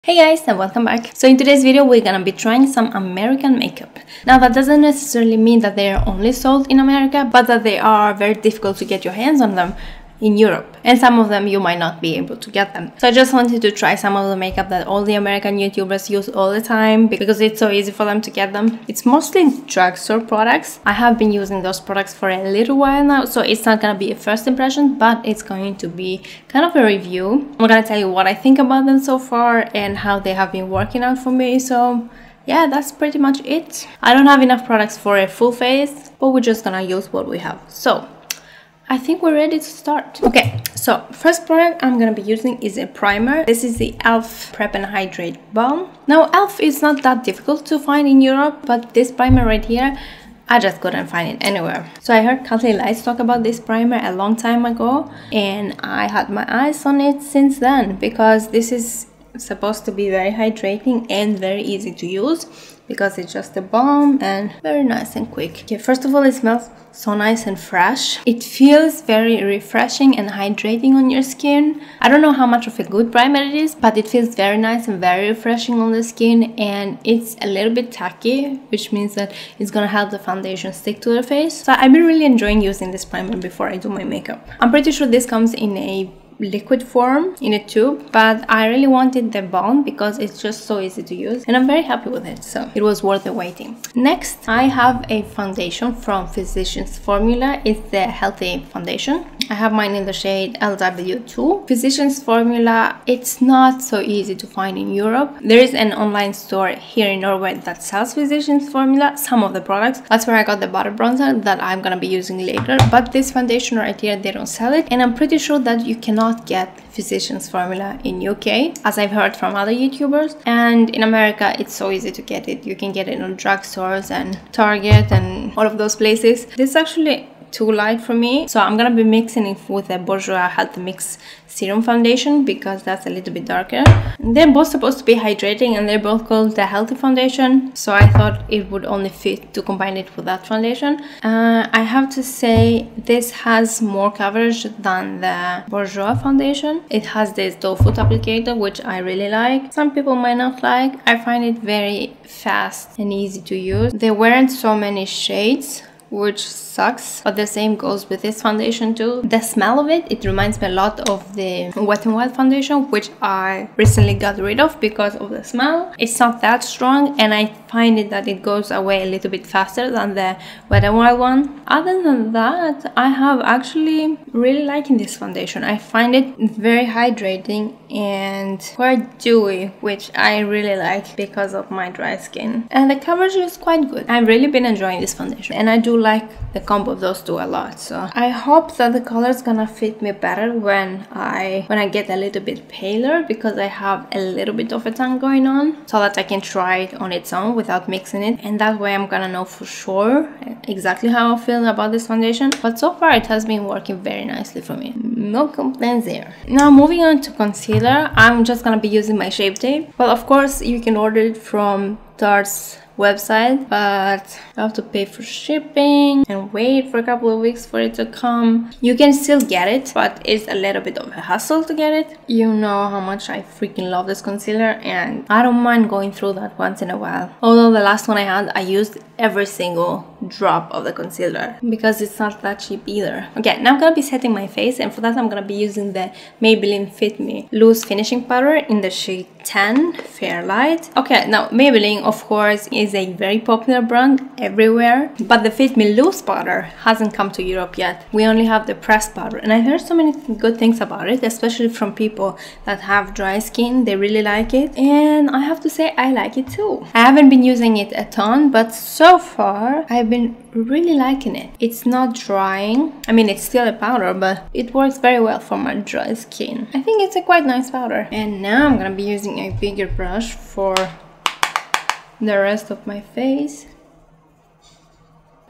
Hey guys, and welcome back. So in today's video we're gonna be trying some American makeup. Now that doesn't necessarily mean that they are only sold in America, but that they are very difficult to get your hands on them in Europe, and some of them you might not be able to get them. So I just wanted to try some of the makeup that all the American YouTubers use all the time because it's so easy for them to get them. It's mostly drugstore products. I have been using those products for a little while now, so it's not gonna be a first impression, but it's going to be kind of a review. I'm gonna tell you what I think about them so far and how they have been working out for me. So yeah, that's pretty much it. I don't have enough products for a full face, but we're just gonna use what we have. So I think we're ready to start. Okay, so first product I'm gonna be using is a primer. This is the e.l.f. Prep and Hydrate Balm. Now e.l.f. is not that difficult to find in Europe, but this primer right here, I just couldn't find it anywhere. So I heard Kathleen Lights talk about this primer a long time ago, and I had my eyes on it since then because this is supposed to be very hydrating and very easy to use because it's just a balm and very nice and quick. Okay, first of all, it smells so nice and fresh. It feels very refreshing and hydrating on your skin. I don't know how much of a good primer it is, but it feels very nice and very refreshing on the skin, and it's a little bit tacky, which means that it's gonna help the foundation stick to the face. So I've been really enjoying using this primer before I do my makeup. I'm pretty sure this comes in a liquid form in a tube, but I really wanted the balm because it's just so easy to use and I'm very happy with it, so it was worth the waiting. Next, I have a foundation from Physicians Formula. It's the Healthy Foundation. I have mine in the shade LW2. Physicians Formula, it's not so easy to find in Europe. There is an online store here in Norway that sells Physicians Formula, some of the products. That's where I got the butter bronzer that I'm gonna be using later, but this foundation right here, they don't sell it, and I'm pretty sure that you cannot get Physicians Formula in UK, as I've heard from other YouTubers, and in America it's so easy to get it. You can get it in drugstores and Target and all of those places. This is actually too light for me, so I'm gonna be mixing it with a Bourjois Healthy Mix Serum foundation because that's a little bit darker. They're both supposed to be hydrating and they're both called the Healthy Foundation, so I thought it would only fit to combine it with that foundation. I have to say this has more coverage than the Bourjois foundation. It has this doe foot applicator, which I really like. Some people might not like. I find it very fast and easy to use. There weren't so many shades, which sucks, but the same goes with this foundation too. The smell of it, it reminds me a lot of the Wet n Wild foundation, which I recently got rid of because of the smell. It's not that strong, and I find it that it goes away a little bit faster than the Wet n Wild one. Other than that, I have actually really liking this foundation. I find it very hydrating and quite dewy, which I really like because of my dry skin, and the coverage is quite good. I've really been enjoying this foundation, and I do like the combo of those two a lot. So I hope that the color is gonna fit me better when I get a little bit paler, because I have a little bit of a tan going on, so that I can try it on its own without mixing it, and that way I'm gonna know for sure exactly how I feel about this foundation. But so far it has been working very nicely for me. No complaints there. Now moving on to concealer, I'm just gonna be using my Shape Tape. Well, of course you can order it from Tarte's website, but you have to pay for shipping and wait for a couple of weeks for it to come. You can still get it, but it's a little bit of a hassle to get it. You know how much I freaking love this concealer, and I don't mind going through that once in a while. Although the last one I had, I used every single drop of the concealer because it's not that cheap either. Okay, now I'm gonna be setting my face, and for that I'm gonna be using the Maybelline Fit Me Loose Finishing Powder in the shade 10 Fair Light. Okay, now Maybelline, of course, is a very popular brand everywhere, but the Fit Me Loose powder hasn't come to Europe yet. We only have the pressed powder, and I heard so many good things about it, especially from people that have dry skin. They really like it, and I have to say I like it too. I haven't been using it a ton, but so far I've been really liking it. It's not drying. I mean, it's still a powder, but it works very well for my dry skin. I think it's a quite nice powder. And now I'm gonna be using a bigger brush for the rest of my face.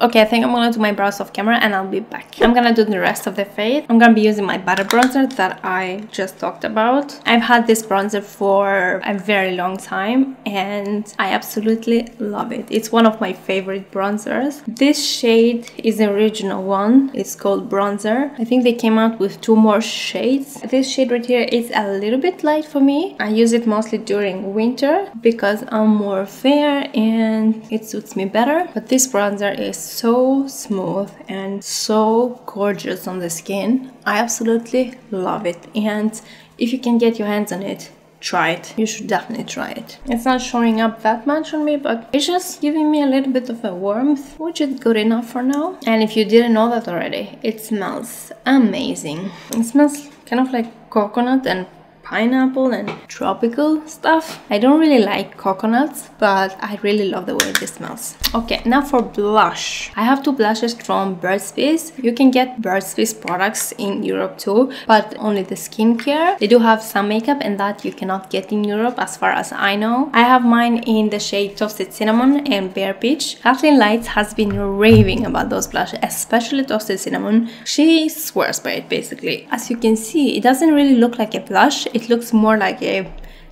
Okay, I think I'm gonna do my brows off camera and I'll be back. I'm gonna do the rest of the face. I'm gonna be using my butter bronzer that I just talked about. I've had this bronzer for a very long time and I absolutely love it. It's one of my favorite bronzers. This shade is the original one. It's called Bronzer. I think they came out with 2 more shades. This shade right here is a little bit light for me. I use it mostly during winter because I'm more fair and it suits me better. But this bronzer is so smooth and so gorgeous on the skin. I absolutely love it, and if you can get your hands on it, try it. You should definitely try it. It's not showing up that much on me, but it's just giving me a little bit of a warmth, which is good enough for now. And if you didn't know that already, it smells amazing. It smells kind of like coconut and pineapple and tropical stuff. I don't really like coconuts, but I really love the way this smells. Okay, now for blush. I have 2 blushes from Burt's. You can get Burt's products in Europe too, but only the skincare. They do have some makeup and that you cannot get in Europe as far as I know. I have mine in the shade Toasted Cinnamon and Bare Peach. Jaclyn Lights has been raving about those blushes, especially Toasted Cinnamon. She swears by it basically. As you can see, it doesn't really look like a blush. It looks more like a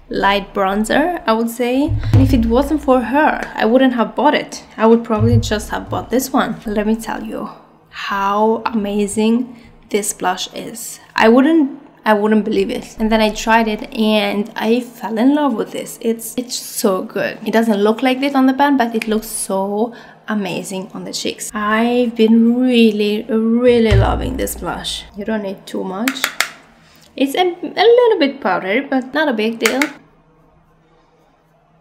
light bronzer, I would say. And if it wasn't for her, I wouldn't have bought it. I would probably just have bought this one. Let me tell you how amazing this blush is. I wouldn't believe it. And then I tried it and I fell in love with this. It's so good. It doesn't look like this on the pan, but it looks so amazing on the cheeks. I've been really loving this blush. You don't need too much. It's a little bit powdery, but not a big deal. I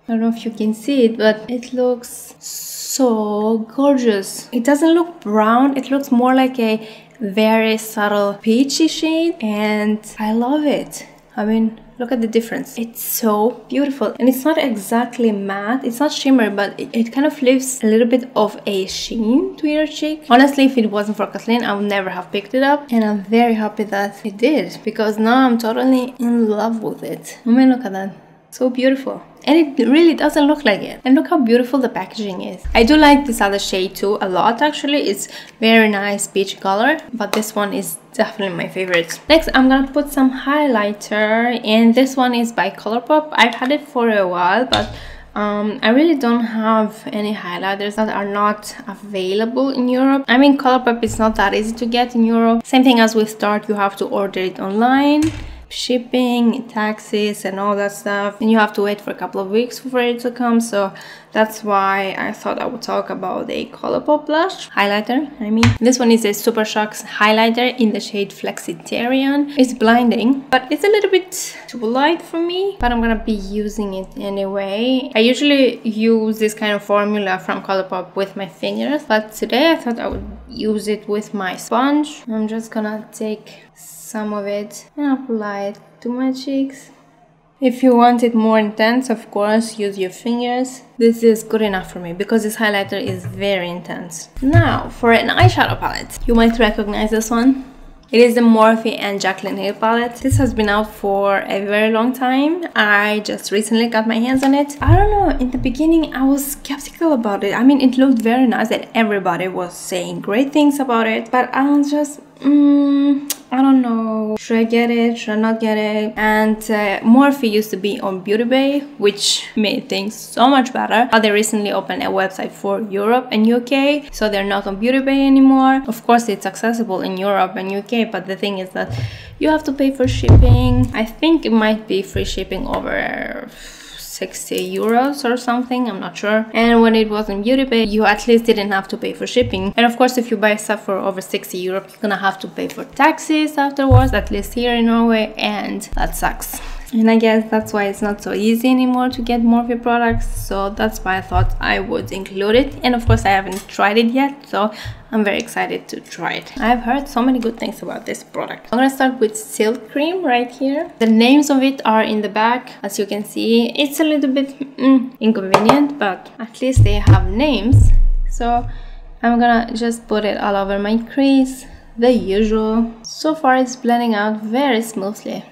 don't know if you can see it, but it looks so gorgeous. It doesn't look brown. It looks more like a very subtle peachy shade, and I love it. I mean, look at the difference. It's so beautiful, and it's not exactly matte. It's not shimmery, but it kind of leaves a little bit of a sheen to your cheek. Honestly, if it wasn't for Jaclyn, I would never have picked it up, and I'm very happy that I did, because now I'm totally in love with it. I mean, look at that. So beautiful. And it really doesn't look like it. And look how beautiful the packaging is. I do like this other shade too a lot actually. It's very nice peach color, but this one is definitely my favorite. Next, I'm gonna put some highlighter, and this one is by Colourpop. I've had it for a while, but I really don't have any highlighters that are not available in Europe. I mean, Colourpop is not that easy to get in Europe. Same thing as with Tarte, you have to order it online. Shipping, taxes and all that stuff, and you have to wait for a couple of weeks for it to come. So that's why I thought I would talk about a Colourpop blush highlighter. I mean, this one is a Super Shocks highlighter in the shade Flexitarian. It's blinding, but it's a little bit too light for me, but I'm gonna be using it anyway. I usually use this kind of formula from Colourpop with my fingers, but today I thought I would use it with my sponge. I'm just gonna take some of it and apply it to my cheeks. If you want it more intense, of course, use your fingers. This is good enough for me because this highlighter is very intense. Now for an eyeshadow palette. You might recognize this one. It is the Morphe and Jaclyn Hill palette. This has been out for a very long time. I just recently got my hands on it. I don't know, in the beginning I was skeptical about it. I mean, it looked very nice and everybody was saying great things about it, but I was just I don't know, should I get it, should I not get it? And Morphe used to be on Beauty Bay, which made things so much better. But they recently opened a website for Europe and UK, so they're not on Beauty Bay anymore. Of course, it's accessible in Europe and UK, but the thing is that you have to pay for shipping. I think it might be free shipping over 60 euros or something, I'm not sure. And when it was in Beauty Bay, you at least didn't have to pay for shipping. And of course, if you buy stuff for over 60 euros, you're gonna have to pay for taxes afterwards, at least here in Norway, and that sucks. And I guess that's why it's not so easy anymore to get Morphe products, so that's why I thought I would include it. And of course I haven't tried it yet, so I'm very excited to try it. I've heard so many good things about this product. I'm gonna start with Silk Cream right here. The names of it are in the back, as you can see. It's a little bit inconvenient, but at least they have names. So I'm gonna just put it all over my crease, the usual. So far it's blending out very smoothly.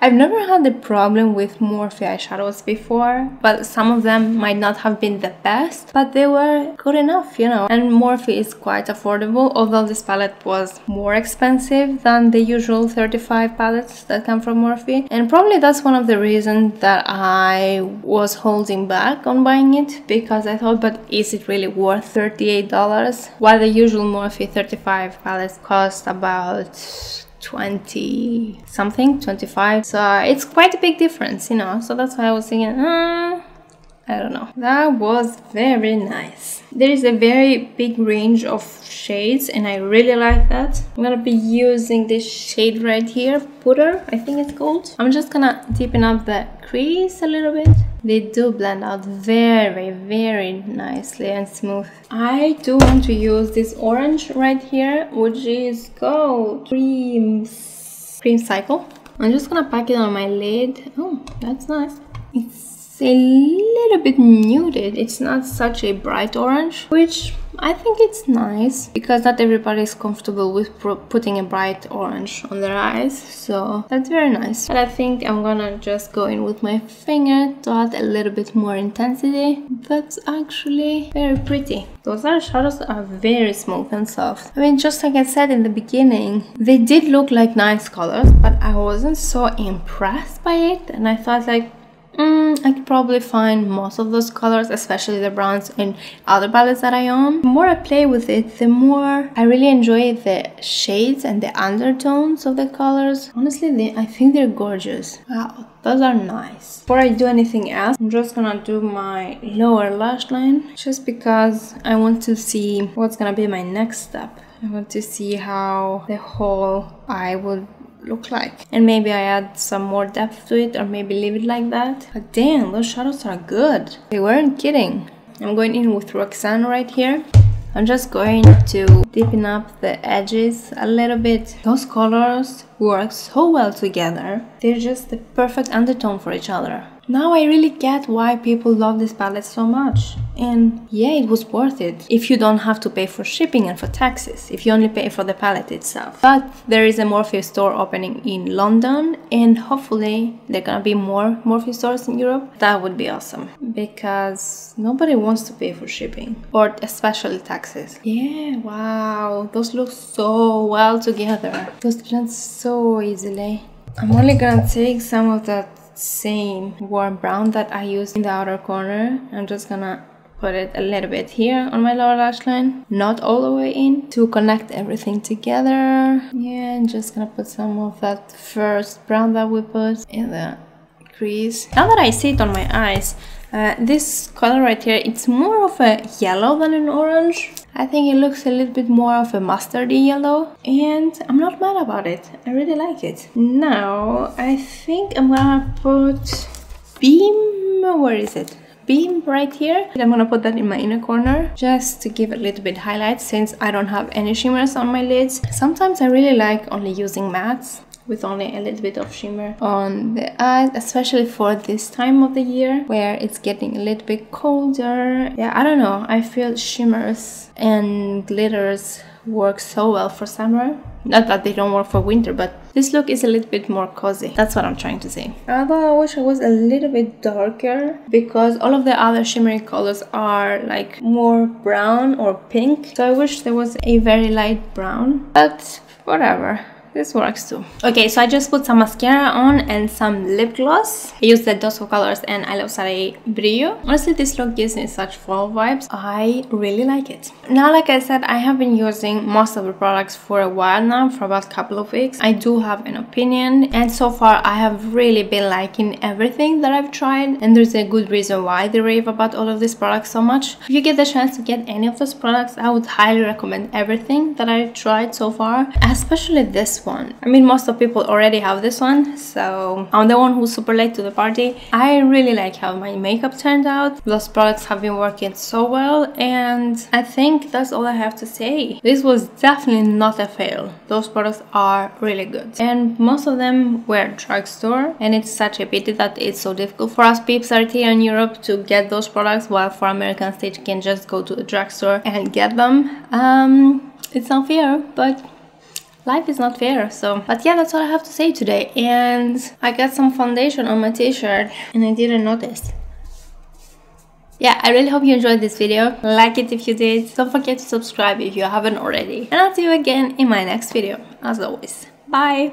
I've never had a problem with Morphe eyeshadows before, but some of them might not have been the best, but they were good enough, you know. And Morphe is quite affordable, although this palette was more expensive than the usual 35 palettes that come from Morphe. And probably that's one of the reasons that I was holding back on buying it, because I thought, but is it really worth $38? While the usual Morphe 35 palettes cost about 20 something, 25, so it's quite a big difference, you know. So that's why I was thinking, I don't know. That was very nice. There is a very big range of shades and I really like that. I'm gonna be using this shade right here, Putter, I think it's called. I'm just gonna deepen up the crease a little bit. They do blend out very nicely and smooth. I do want to use this orange right here, which is called Cream Cycle. I'm just gonna pack it on my lid. Oh, that's nice. It's a little bit muted. It's not such a bright orange, which I think it's nice because not everybody is comfortable with putting a bright orange on their eyes, so that's very nice. But I think I'm gonna just go in with my finger to add a little bit more intensity. That's actually very pretty. Those eyeshadows are very smooth and soft. I mean, just like I said in the beginning, they did look like nice colors, but I wasn't so impressed by it, and I thought like, I could probably find most of those colors, especially the browns, in other palettes that I own. The more I play with it, the more I really enjoy the shades and the undertones of the colors. Honestly, I think they're gorgeous. Wow, those are nice. Before I do anything else, I'm just gonna do my lower lash line, just because I want to see what's gonna be my next step. I want to see how the whole eye would look like, and maybe I add some more depth to it, or maybe leave it like that. But damn, those shadows are good. They weren't kidding. I'm going in with Roxanne right here. I'm just going to deepen up the edges a little bit. Those colors work so well together. They're just the perfect undertone for each other. Now I really get why people love this palette so much. And yeah, it was worth it if you don't have to pay for shipping and for taxes, if you only pay for the palette itself. But there is a Morphe store opening in London, and hopefully there are gonna be more Morphe stores in Europe. That would be awesome, because nobody wants to pay for shipping, or especially taxes. Yeah, wow, those look so well together. Those blend so easily. I'm only gonna take some of that same warm brown that I used in the outer corner. I'm just gonna put it a little bit here on my lower lash line, not all the way in, to connect everything together. Yeah, I'm just gonna put some of that first brown that we put in the crease. Now that I see it on my eyes, this color right here, it's more of a yellow than an orange. I think it looks a little bit more of a mustardy yellow, and I'm not mad about it. I really like it. Now, I think I'm gonna put Beam, where is it? Beam right here. I'm gonna put that in my inner corner just to give a little bit highlight, since I don't have any shimmers on my lids. Sometimes I really like only using mattes with only a little bit of shimmer on the eyes, especially for this time of the year where it's getting a little bit colder. Yeah, I don't know, I feel shimmers and glitters work so well for summer. Not that they don't work for winter, but this look is a little bit more cozy. That's what I'm trying to say. Although I wish I was a little bit darker, because all of the other shimmery colors are like more brown or pink. So I wish there was a very light brown, but whatever. This works too. Okay, so I just put some mascara on and some lip gloss. I used the Dose of Colors and Iluvsarahii Brillo. Honestly, this look gives me such fall vibes. I really like it. Now, like I said, I have been using most of the products for a while now, for about a couple of weeks. I do have an opinion, and so far I have really been liking everything that I've tried, and there's a good reason why they rave about all of these products so much. If you get the chance to get any of those products, I would highly recommend everything that I've tried so far, especially this one. I mean, most of people already have this one, so I'm the one who's super late to the party. I really like how my makeup turned out. Those products have been working so well, and I think that's all I have to say. This was definitely not a fail. Those products are really good, and most of them were drugstore, and it's such a pity that it's so difficult for us peeps that are here in Europe to get those products, while for Americans they can just go to the drugstore and get them. It's unfair, but life is not fair. So, but yeah, that's all I have to say today. And I got some foundation on my t-shirt and I didn't notice. Yeah, I really hope you enjoyed this video. Like it if you did. Don't forget to subscribe if you haven't already. And I'll see you again in my next video, as always. Bye!